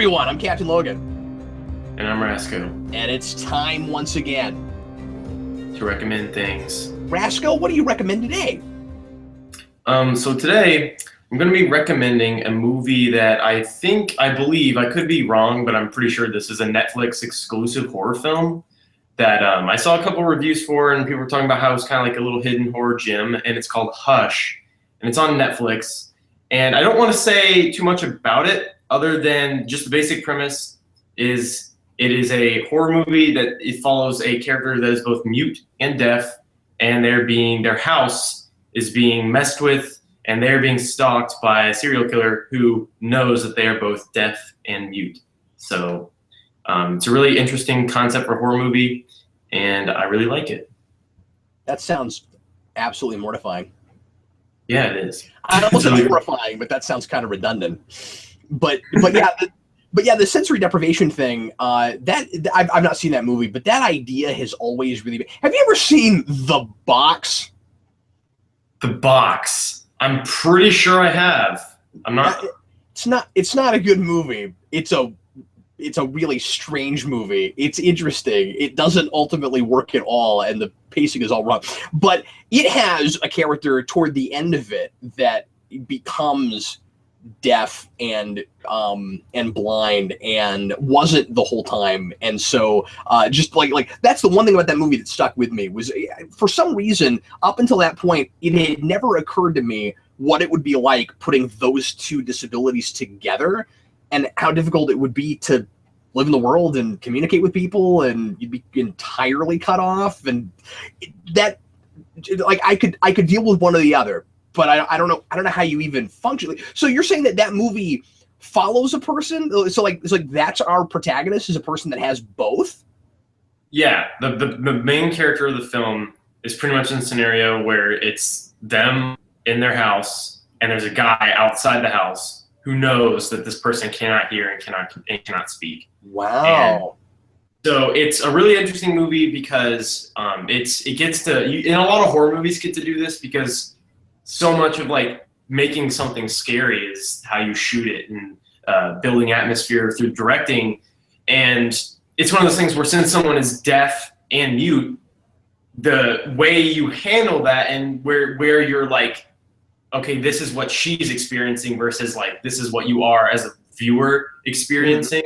everyone, I'm Captain Logan. And I'm Rasco. And it's time once again to recommend things. Rasco, what do you recommend today? So today I'm going to be recommending a movie that I believe, I could be wrong, but I'm pretty sure this is a Netflix exclusive horror film that I saw a couple reviews for, and people were talking about how it's kind of like a little hidden horror gem, and it's called Hush, and it's on Netflix. And I don't want to say too much about it other than just the basic premise is it is a horror movie that it follows a character that is both mute and deaf, and their house is being messed with, and they're being stalked by a serial killer who knows that they are both deaf and mute. So it's a really interesting concept for a horror movie, and I really like it. That sounds absolutely mortifying. Yeah, it is. I don't know if it's horrifying, but that sounds kind of redundant. But yeah, the sensory deprivation thing. That I've not seen that movie, but that idea has always really been. Have you ever seen The Box? The Box. I'm pretty sure I have. I'm not. It's not a good movie. It's a really strange movie. It's interesting. It doesn't ultimately work at all, and the pacing is all wrong. But it has a character toward the end of it that becomes deaf and blind and wasn't the whole time. And so just like that's the one thing about that movie that stuck with me was for some reason up until that point it had never occurred to me what it would be like putting those two disabilities together and how difficult it would be to live in the world and communicate with people, and you'd be entirely cut off. And that, like, I could deal with one or the other, but I don't know how you even function. So you're saying that movie follows a person? So it's like that's our protagonist is a person that has both? Yeah, the main character of the film is pretty much in a scenario where it's them in their house, and there's a guy outside the house who knows that this person cannot hear and cannot speak. Wow. And so it's a really interesting movie because it gets to, and a lot of horror movies get to do this because so much of like making something scary is how you shoot it and building atmosphere through directing. And it's one of those things where since someone is deaf and mute, the way you handle that and where you're like, okay, this is what she's experiencing versus like this is what you are as a viewer experiencing.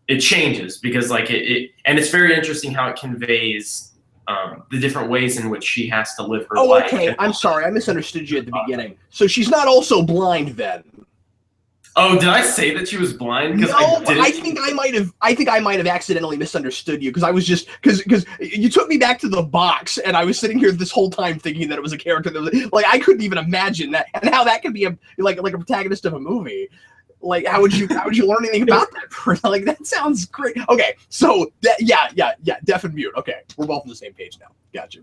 It changes because like and it's very interesting how it conveys the different ways in which she has to live her life. Okay. I'm sorry, I misunderstood you at the beginning. So she's not also blind then? Oh, did I say that she was blind? No, I think I might have accidentally misunderstood you because I was just because you took me back to The Box and I was sitting here this whole time thinking that it was a character that was like I couldn't even imagine that and how that could be a protagonist of a movie. Like how would you learn anything about that? Like that sounds great. Okay, so yeah, deaf and mute. Okay, we're both on the same page now. Gotcha.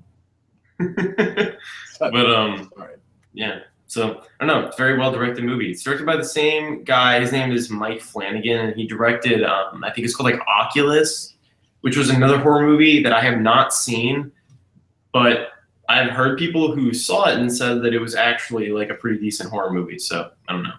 But all right. Yeah. So, I don't know, it's a very well-directed movie. It's directed by the same guy. His name is Mike Flanagan, and he directed, I think it's called, like, Oculus, which was another horror movie that I have not seen, but I've heard people who saw it and said that it was actually, like, a pretty decent horror movie, so I don't know.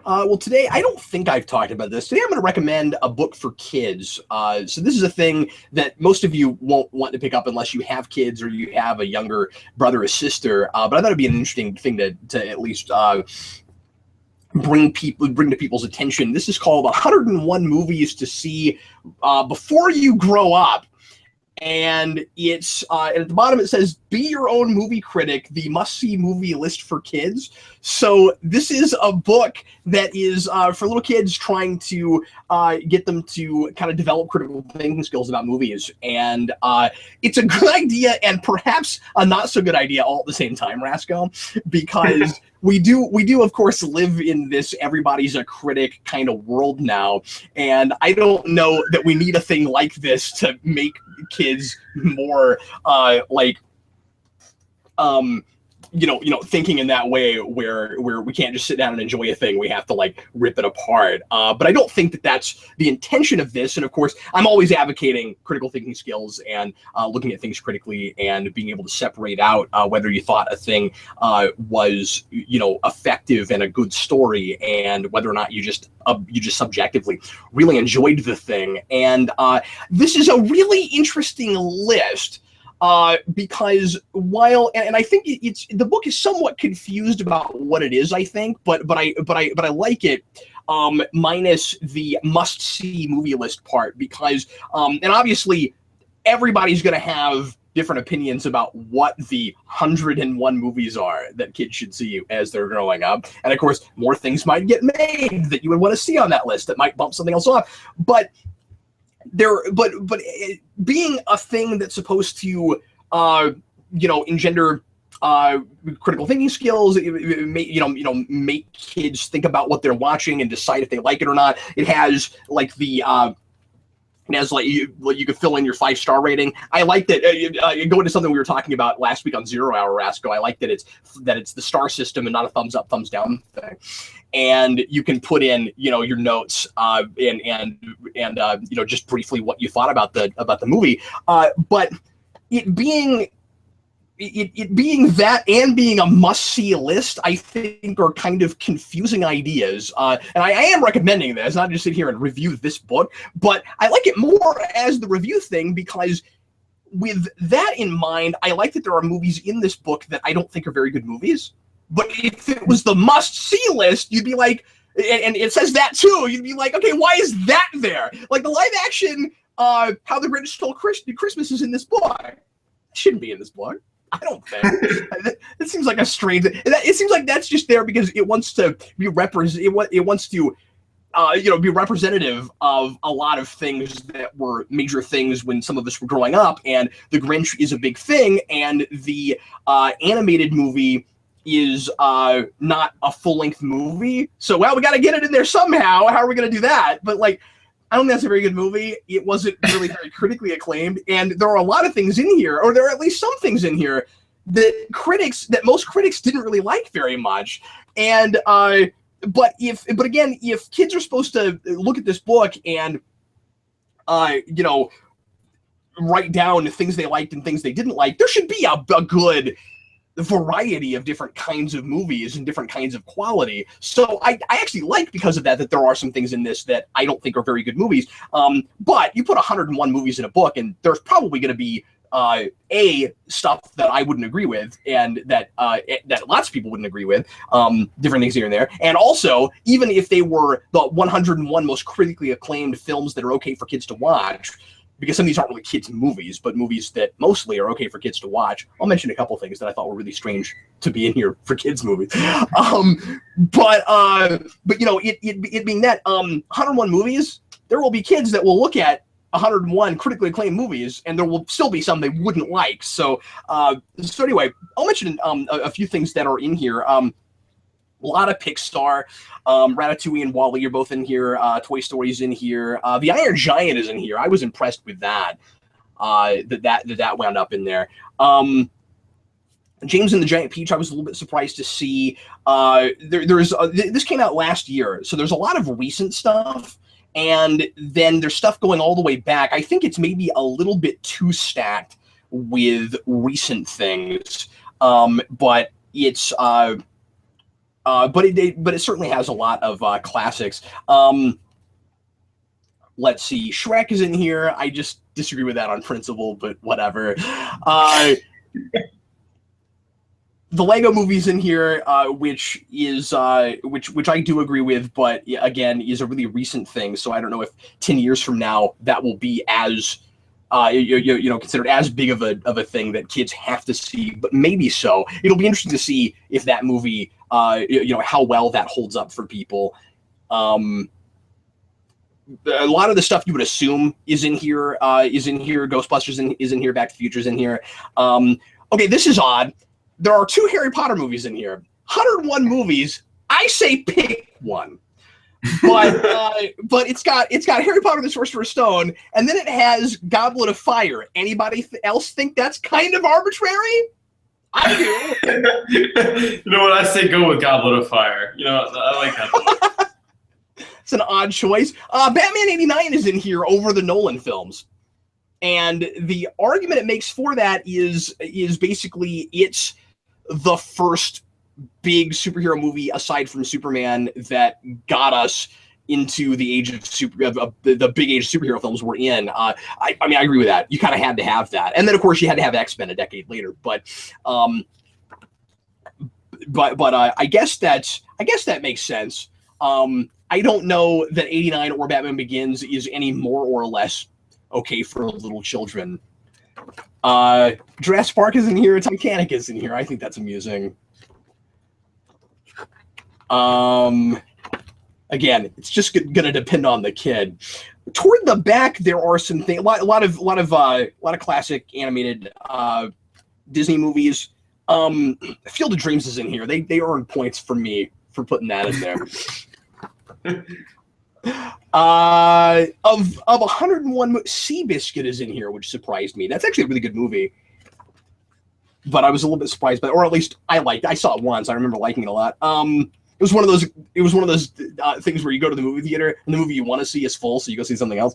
Well, today, I don't think I've talked about this. Today, I'm going to recommend a book for kids. So this is a thing that most of you won't want to pick up unless you have kids or you have a younger brother or sister. But I thought it'd be an interesting thing to at least bring to people's attention. This is called 101 Movies to See Before You Grow Up. And it's at the bottom it says, be your own movie critic, the must-see movie list for kids. So this is a book that is for little kids trying to get them to kind of develop critical thinking skills about movies. And it's a good idea and perhaps a not so good idea all at the same time, Rasco, because we do of course live in this everybody's a critic kind of world now. And I don't know that we need a thing like this to make kids more thinking in that way where we can't just sit down and enjoy a thing. We have to like rip it apart. But I don't think that that's the intention of this. And of course, I'm always advocating critical thinking skills and looking at things critically and being able to separate out whether you thought a thing was, effective and a good story, and whether or not you just subjectively really enjoyed the thing. And this is a really interesting list. Because while and I think the book is somewhat confused about what it is, I think, but I like it, minus the must-see movie list part, because and obviously everybody's going to have different opinions about what the 101 movies are that kids should see as they're growing up, and of course more things might get made that you would want to see on that list that might bump something else off, but being a thing that's supposed to engender critical thinking skills, make kids think about what they're watching and decide if they like it or not. It has like you could fill in your 5-star rating. I like that. Go into something we were talking about last week on 0 Hour, Rasco. I like that it's the star system and not a thumbs up, thumbs down thing. And you can put in, your notes and just briefly what you thought about the movie. But it being that and being a must-see list, I think, are kind of confusing ideas. And I am recommending this, not just sit here and review this book, but I like it more as the review thing, because with that in mind, I like that there are movies in this book that I don't think are very good movies. But if it was the must-see list, you'd be like, and it says that too, you'd be like, okay, why is that there? Like the live-action How the Grinch Stole Christmas is in this book. It shouldn't be in this book. I don't think. It seems like a strange. It seems like that's just there because it wants to be It wants to, be representative of a lot of things that were major things when some of us were growing up. And the Grinch is a big thing, and the animated movie is not a full-length movie. So, we got to get it in there somehow. How are we going to do that? But I don't think that's a very good movie. It wasn't really very critically acclaimed, and there are a lot of things in here, or there are at least some things in here that most critics didn't really like very much. And but again, if kids are supposed to look at this book and write down things they liked and things they didn't like, there should be a good variety of different kinds of movies and different kinds of quality. So I actually like, because of that there are some things in this that I don't think are very good movies. But you put 101 movies in a book, and there's probably going to be stuff that I wouldn't agree with, and that lots of people wouldn't agree with, different things here and there. And also, even if they were the 101 most critically acclaimed films that are okay for kids to watch, because some of these aren't really kids' movies, but movies that mostly are okay for kids to watch. I'll mention a couple things that I thought were really strange to be in here for kids' movies. But it being that 101 movies, there will be kids that will look at 101 critically acclaimed movies, and there will still be some they wouldn't like. So anyway, I'll mention a few things that are in here. A lot of Pixar. Ratatouille and WALL-E are both in here. Toy Story's in here. The Iron Giant is in here. I was impressed with that. That wound up in there. James and the Giant Peach, I was a little bit surprised to see. This came out last year, so there's a lot of recent stuff, and then there's stuff going all the way back. I think it's maybe a little bit too stacked with recent things, but it's. But it certainly has a lot of classics. Let's see, Shrek is in here. I just disagree with that on principle, but whatever. The Lego Movie's in here, which I do agree with, but again is a really recent thing. So I don't know if 10 years from now that will be as considered as big of a thing that kids have to see, but maybe so. It'll be interesting to see if that movie, how well that holds up for people. A lot of the stuff you would assume is in here. Ghostbusters is in here. Back to the Future is in here. Okay, this is odd. There are 2 Harry Potter movies in here. 101 movies. I say pick one. But it's got Harry Potter and the Sorcerer's Stone, and then it has Goblet of Fire. Anybody else think that's kind of arbitrary? I do. You know what I say? Go with Goblet of Fire. You know, I like that. It's an odd choice. Batman '89 is in here over the Nolan films, and the argument it makes for that is basically it's the first big superhero movie aside from Superman that got us into the age of the big age of superhero films we're in. I mean, I agree with that. You kind of had to have that, and then of course you had to have X-Men a decade later. But I guess that makes sense. I don't know that '89 or Batman Begins is any more or less okay for little children. Jurassic Park is in here. Titanic is in here. I think that's amusing. Again, it's just gonna depend on the kid. Toward the back, there are some things. A lot of classic animated Disney movies. Field of Dreams is in here. They earn points for me for putting that in there. Of 101, Seabiscuit is in here, which surprised me. That's actually a really good movie, but I was a little bit surprised by it, or at least I liked it. I saw it once. I remember liking it a lot. It was one of those things where you go to the movie theater and the movie you want to see is full, so you go see something else.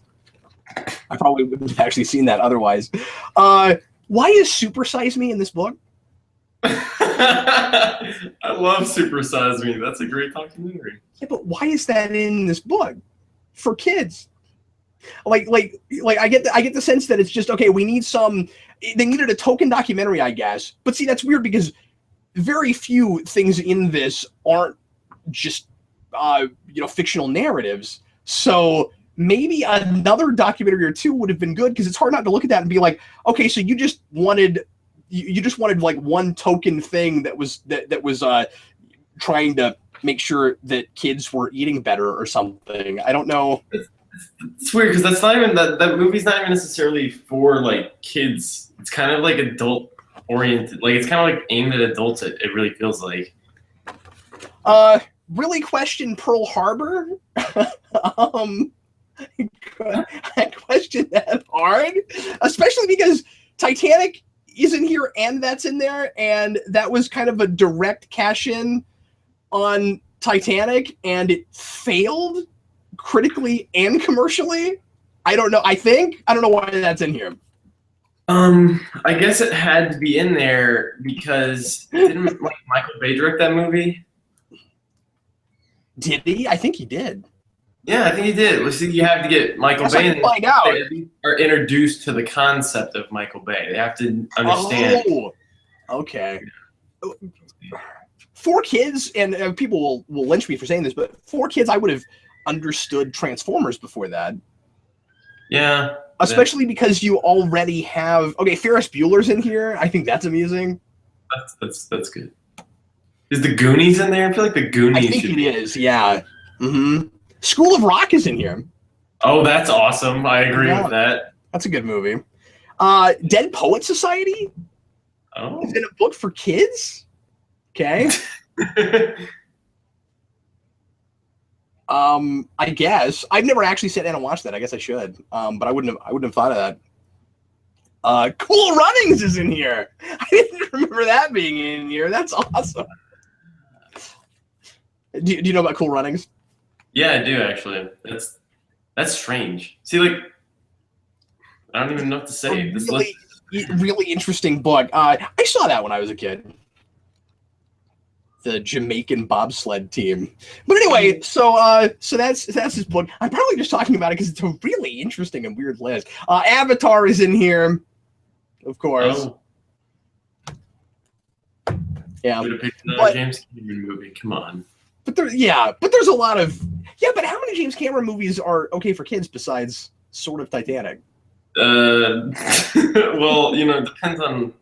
I probably wouldn't have actually seen that otherwise. Why is Super Size Me in this book? I love Super Size Me. That's a great documentary. Yeah, but why is that in this book for kids? Like I get the sense that it's just okay. We need some. They needed a token documentary, I guess. But see, that's weird because very few things in this aren't just fictional narratives. So maybe another documentary or two would have been good because it's hard not to look at that and be like, okay, so you just wanted like one token thing that was trying to make sure that kids were eating better or something. I don't know. It's weird because that's not even that movie's not even necessarily for like kids. It's kind of like adult oriented. Like it's kind of like aimed at adults. It really feels like. Really question Pearl Harbor. I question that hard, especially because Titanic isn't here and that's in there, and that was kind of a direct cash in on Titanic, and it failed critically and commercially. I don't know. I don't know why that's in here. I guess it had to be in there because didn't Michael Bay direct that movie? Did he? I think he did. Yeah, I think he did. Well, see, you have to get Michael Bay in. Find out. They are introduced to the concept of Michael Bay. They have to understand. Oh, okay. For kids, and people will lynch me for saying this, but for kids, I would have understood Transformers before that. Yeah. Especially because you already have Ferris Bueller's in here. I think that's amusing. That's good. Is the Goonies in there? I feel like the Goonies. I think it is. Yeah. Mm-hmm. School of Rock is in here. Oh, that's awesome. I agree with that. That's a good movie. Dead Poet Society is in a book for kids. Okay. I guess I've never actually sat down and watched that. I guess I should. But I wouldn't have thought of that. Cool Runnings is in here. I didn't remember that being in here. That's awesome. Do you know about Cool Runnings? Yeah, I do actually. That's strange. See, like, I don't even know what to say. Really interesting book. I saw that when I was a kid. The Jamaican bobsled team. But anyway, so that's his book. I'm probably just talking about it because it's a really interesting and weird list. Avatar is in here, of course. Oh. Yeah. James Cameron movie. Come on. But there's a lot of but how many James Cameron movies are okay for kids besides sort of Titanic? Well, it depends on.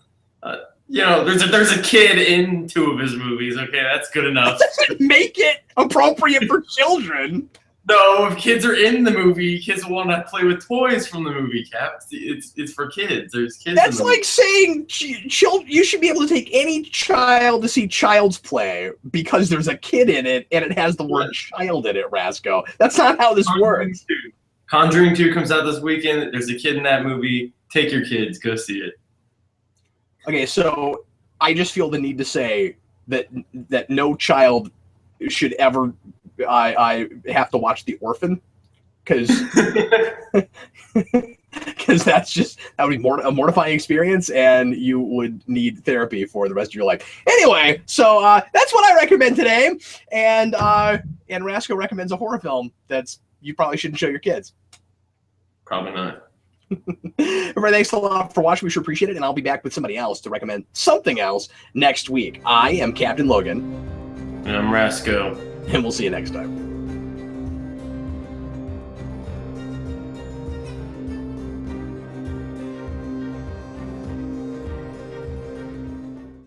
There's a kid in 2 of his movies. Okay, that's good enough. That doesn't make it appropriate for children. No, if kids are in the movie, kids will want to play with toys from the movie, Cap. It's for kids. There's kids. That's like saying you should be able to take any child to see Child's Play because there's a kid in it and it has the word child in it, Rasco. That's not how this works. Conjuring 2 comes out this weekend. There's a kid in that movie. Take your kids. Go see it. Okay, so I just feel the need to say that no child should ever I have to watch The Orphan, because that would be a mortifying experience, and you would need therapy for the rest of your life. Anyway, so that's what I recommend today, and Rasco recommends a horror film you probably shouldn't show your kids. Probably not. Everybody, thanks a lot for watching. We sure appreciate it, and I'll be back with somebody else to recommend something else next week. I am Captain Logan. And I'm Rasco. And we'll see you next time.